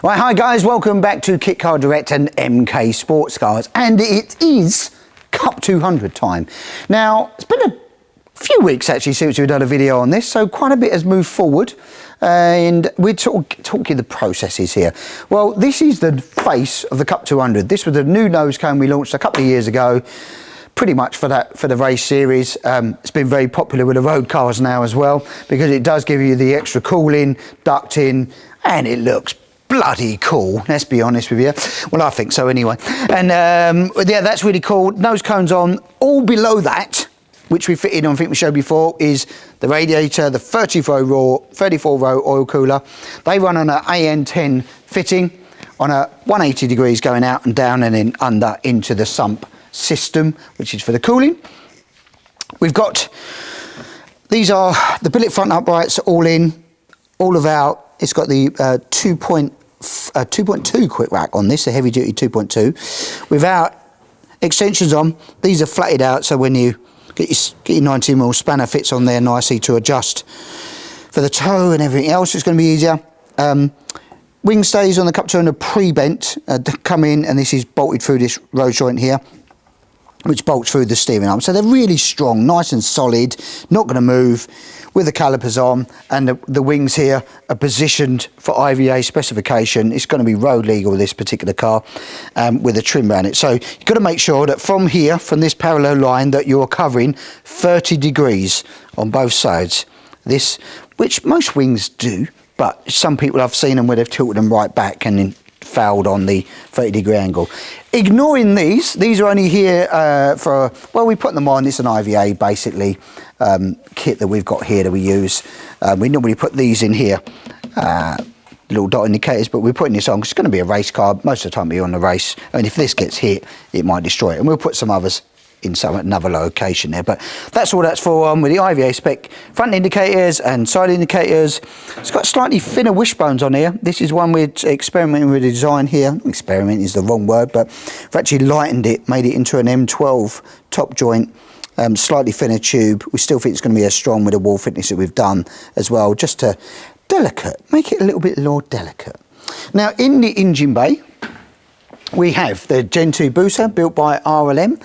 Right, hi guys, welcome back to Kit Car Direct and MK Sportscars, and it is Cup 200 time. Now, it's been a few weeks actually since we've done a video on this, so quite a bit has moved forward, and we're talking the processes here. Well, this is the face of the Cup 200. This was a new nose cone we launched a couple of years ago, pretty much for the race series. It's been very popular with the road cars now as well, because it does give you the extra cooling, ducting, and it looks bloody cool, let's be honest with you. Well, I think so anyway. And yeah, that's really cool. Nose cones on. All below that, which we fitted on, I think we showed before, is the radiator, the 34-row oil cooler. They run on an AN10 fitting on a 180 degrees going out and down and then under into the sump system, which is for the cooling. We've got, these are the billet front uprights all in, all of our, it's got the 2.2 quick rack on this, the heavy duty 2.2. Without extensions on, these are flatted out, so when you get your 19mm spanner fits on there nicely to adjust for the toe and everything else, it's going to be easier. Wing stays on the Cup 200 pre-bent, come in, and this is bolted through this row joint here, which bolts through the steering arm. So they're really strong, nice and solid, not going to move, with the calipers on, and the wings here are positioned for IVA specification. It's going to be road legal, this particular car, with a trim around it. So you've got to make sure that from here, from this parallel line, that you're covering 30 degrees on both sides. This, which most wings do, but some people I've seen them where they've tilted them right back and then fouled on the 30-degree angle. Ignoring these are only here for, well, we put them on, it's an IVA basically kit that we've got here that we use. We normally put these in here, little dot indicators, but we're putting this on because it's going to be a race car. Most of the time we're on the race, and if this gets hit, it might destroy it. And we'll put some others in another location there, but that's all that's for with the IVA spec front indicators and side indicators. It's got slightly thinner wishbones on here. This is one we're experimenting with the design here. Experiment is the wrong word, but we've actually lightened it, made it into an M12 top joint, slightly thinner tube. We still think it's going to be as strong with the wall thickness that we've done as well, just to make it a little bit more delicate. Now in the engine bay we have the Gen 2 booster built by RLM.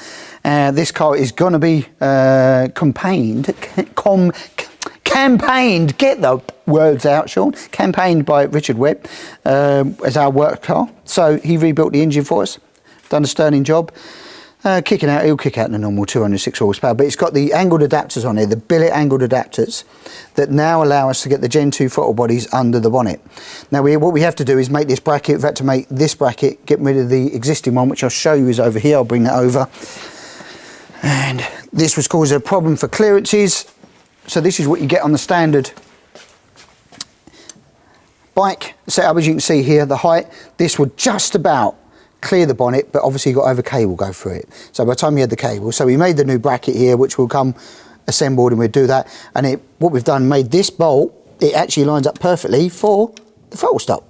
This car is going to be campaigned, get the words out, Sean, campaigned by Richard Webb as our work car. So he rebuilt the engine for us, done a sterling job. He'll kick out the normal 206 horsepower, but it's got the angled adapters on here, the billet angled adapters, that now allow us to get the Gen 2 throttle bodies under the bonnet. Now what we have to do is make this bracket. We've had to make this bracket, get rid of the existing one, which I'll show you is over here. I'll bring that over. And this was causing a problem for clearances. So this is what you get on the standard bike setup. As you can see here, the height, this would just about clear the bonnet, but obviously you've got to have a cable go through it. So by the time you had the cable, so we made the new bracket here, which will come assembled, and we'll do that. And what we've done, made this bolt, it actually lines up perfectly for the throttle stop.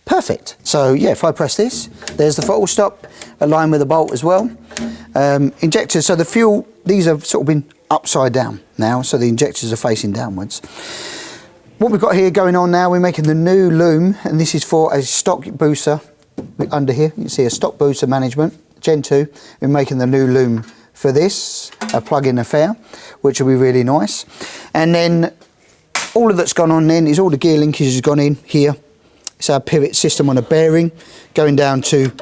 Perfect. So yeah, if I press this, there's the throttle stop, aligned with the bolt as well. Injectors, so the fuel, these have sort of been upside down now, so the injectors are facing downwards. What we've got here going on now, we're making the new loom, and this is for a stock booster. Under here, you can see a stock booster management, Gen 2. We're making the new loom for this, a plug-in affair, which will be really nice. And then all of that's gone on then is all the gear linkages has gone in here. It's our pivot system on a bearing, going down to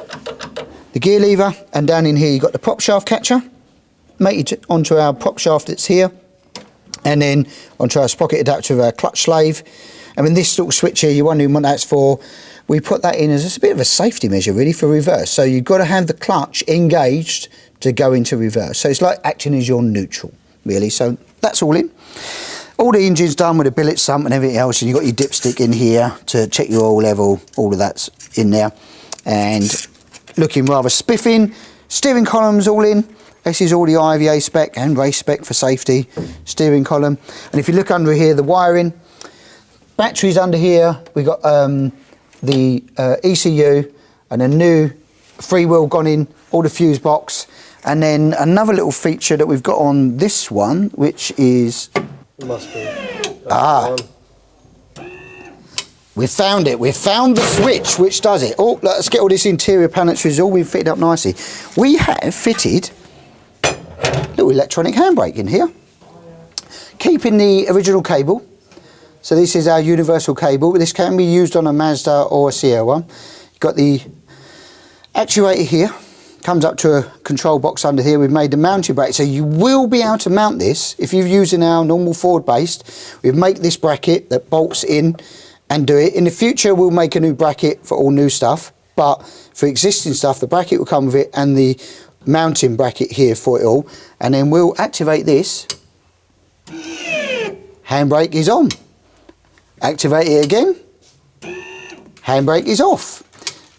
the gear lever, and down in here you've got the prop shaft catcher, mated onto our prop shaft that's here, and then onto our sprocket adapter of our clutch slave. And then this little switch here, you're wondering what that's for. We put that in as a bit of a safety measure really for reverse. So you've got to have the clutch engaged to go into reverse. So it's like acting as your neutral really. So that's all in. All the engine's done with a billet sump and everything else, and you've got your dipstick in here to check your oil level, all of that's in there. And looking rather spiffing. Steering column's all in. This is all the IVA spec and race spec for safety. Steering column. And if you look under here, the wiring, batteries under here, we've got the ECU and a new freewheel gone in, all the fuse box. And then another little feature that we've got on this one, which is... It must be. We found it. We found the switch which does it. Oh, let's get all this interior panels. It's all been fitted up nicely. We have fitted a little electronic handbrake in here, keeping the original cable. So this is our universal cable. This can be used on a Mazda or a CL1. You've got the actuator here. Comes up to a control box under here. We've made the mounting bracket, so you will be able to mount this if you're using our normal forward based. We make this bracket that bolts in and do it. In the future, we'll make a new bracket for all new stuff, but for existing stuff, the bracket will come with it and the mounting bracket here for it all. And then we'll activate this. Handbrake is on. Activate it again. Handbrake is off.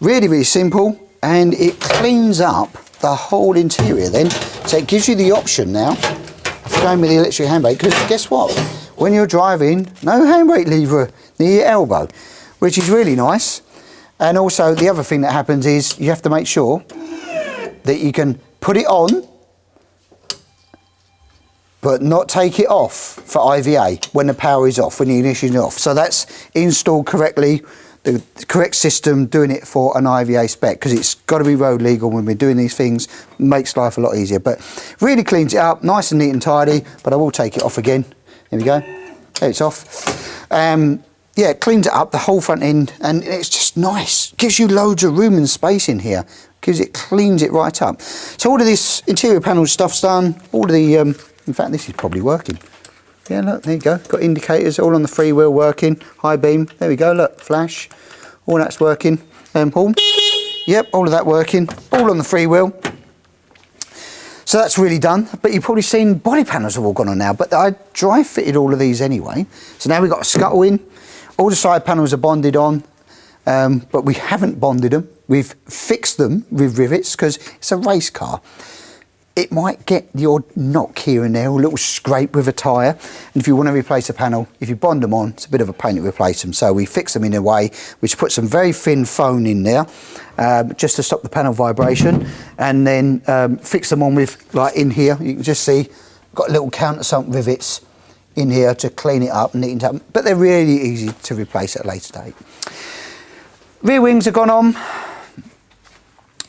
Really, really simple. And it cleans up the whole interior then. So it gives you the option now of going with the electric handbrake, because guess what? When you're driving, no handbrake lever near your elbow, which is really nice. And also the other thing that happens is you have to make sure that you can put it on, but not take it off for IVA when the power is off, when the ignition is off. So that's installed correctly. The correct system doing it for an IVA spec, because it's got to be road legal when we're doing these things. Makes life a lot easier, but really cleans it up, nice and neat and tidy. But I will take it off again. There we go. There, it's off. Yeah, it cleans it up, the whole front end, and it's just nice. Gives you loads of room and space in here. Cleans it right up. So all of this interior panel stuff's done. All of the, in fact, this is probably working. Yeah, look, there you go. Got indicators all on the freewheel working. High beam. There we go. Look, flash. All that's working. Horn. Yep, all of that working. All on the freewheel. So that's really done. But you've probably seen body panels have all gone on now. But I dry fitted all of these anyway. So now we've got a scuttle in. All the side panels are bonded on. But we haven't bonded them. We've fixed them with rivets because it's a race car. It might get the odd knock here and there, or a little scrape with a tyre. And if you want to replace a panel, if you bond them on, it's a bit of a pain to replace them. So we fix them in a way which puts some very thin foam in there, just to stop the panel vibration. And then fix them on with, like in here, you can just see, got little countersunk rivets in here to clean it up and neaten it up. But they're really easy to replace at a later date. Rear wings have gone on.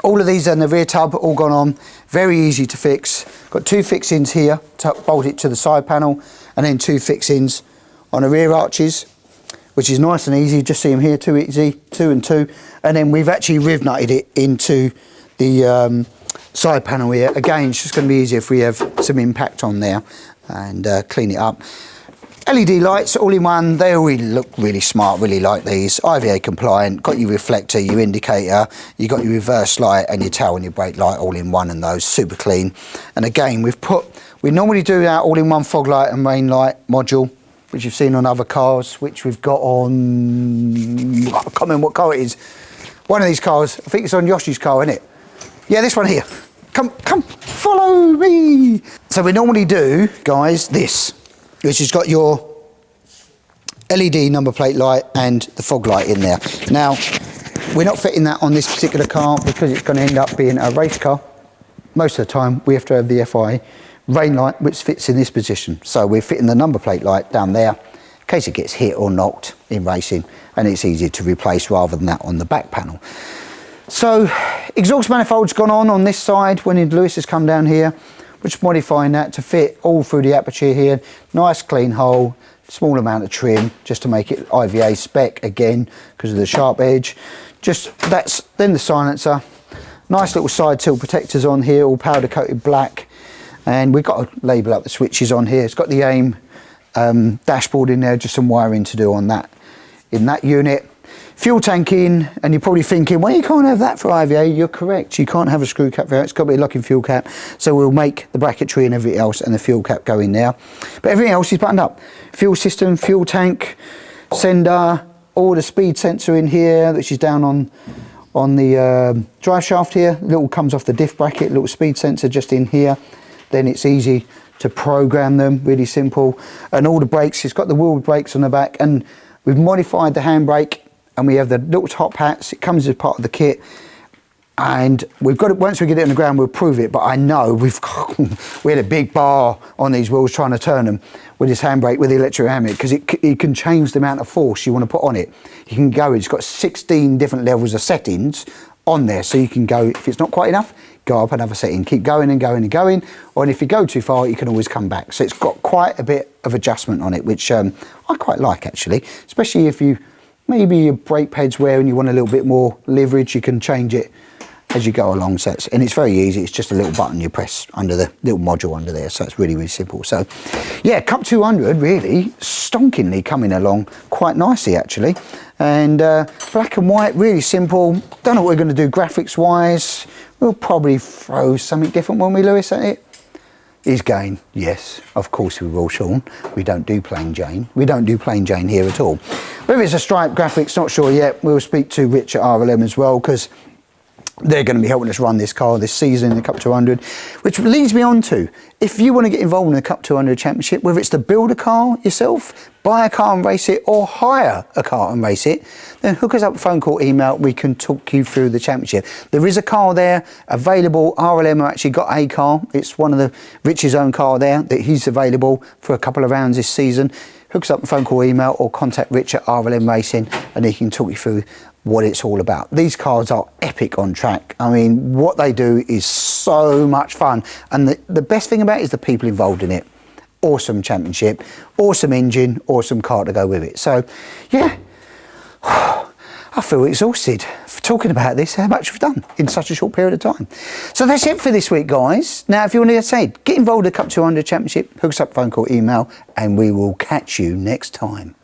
All of these and the rear tub all gone on. Very easy to fix. Got two fixings here to bolt it to the side panel, and then two fixings on the rear arches, which is nice and easy. Just see them here, too easy, 2 and 2. And then we've actually riv nutted it into the side panel here. Again, it's just going to be easier if we have some impact on there and clean it up. LED lights all in one. They all look really smart, really like these. IVA compliant, got your reflector, your indicator, you got your reverse light and your tail and your brake light all in one, and those super clean. And again, we normally do our all-in-one fog light and rain light module, which you've seen on other cars, which we've got on, I can't remember what car it is. One of these cars, I think it's on Yoshi's car, isn't it? Yeah, this one here. Come, follow me. So we normally do, guys, this, which has got your LED number plate light and the fog light in there. Now, we're not fitting that on this particular car because it's going to end up being a race car. Most of the time, we have to have the FI rain light, which fits in this position. So we're fitting the number plate light down there in case it gets hit or knocked in racing, and it's easy to replace rather than that on the back panel. So, exhaust manifold's gone on this side when Lewis has come down here. We're just modifying that to fit all through the aperture here. Nice clean hole, small amount of trim just to make it IVA spec again because of the sharp edge. Then the silencer. Nice little side till protectors on here, all powder coated black. And we've got to label up the switches on here. It's got the AIM dashboard in there, just some wiring to do on that in that unit. Fuel tank in, and you're probably thinking, well, you can't have that for IVA. You're correct. You can't have a screw cap there. It's got to be a locking fuel cap. So we'll make the bracketry and everything else and the fuel cap go in there. But everything else is buttoned up. Fuel system, fuel tank, sender, all the speed sensor in here, which is down on the drive shaft here. Little comes off the diff bracket, little speed sensor just in here. Then it's easy to program them, really simple. And all the brakes, it's got the wheel brakes on the back, and we've modified the handbrake. And we have the little top hats. It comes as part of the kit. And we've got it, once we get it on the ground, we'll prove it. But I know we had a big bar on these wheels trying to turn them with this handbrake, with the electric handbrake, because it can change the amount of force you want to put on it. You can go, it's got 16 different levels of settings on there. So you can go, if it's not quite enough, go up another setting, keep going and going and going. Or if you go too far, you can always come back. So it's got quite a bit of adjustment on it, which I quite like actually, especially if maybe your brake pad's wear and you want a little bit more leverage, you can change it as you go along. So and it's very easy. It's just a little button you press under the little module under there. So it's really, really simple. So yeah, Cup 200 really stonkingly coming along quite nicely actually. And black and white, really simple. Don't know what we're going to do graphics wise. We'll probably throw something different, won't we, Lewis, at it? Is Jane? Yes, of course we will, Sean. We don't do plain Jane. We don't do plain Jane here at all. Whether it's a stripe graphics, not sure yet. We'll speak to Rich at RLM as well, because they're going to be helping us run this car this season in the Cup 200, which leads me on to, if you want to get involved in the Cup 200 Championship, whether it's to build a car yourself, buy a car and race it, or hire a car and race it, then hook us up, phone call, email, we can talk you through the championship. There is a car there available. RLM have actually got a car. It's one of the Rich's own car there that he's available for a couple of rounds this season. Hook us up, phone call, email, or contact Rich at RLM Racing and he can talk you through what it's all about. These cars are epic on track. I mean, what they do is so much fun. And the best thing about it is the people involved in it. Awesome championship, awesome engine, awesome car to go with it. So, yeah, I feel exhausted for talking about this, how much we've done in such a short period of time. So that's it for this week, guys. Now, if you want to get involved in the Cup 200 Championship, hook us up, phone call, email, and we will catch you next time.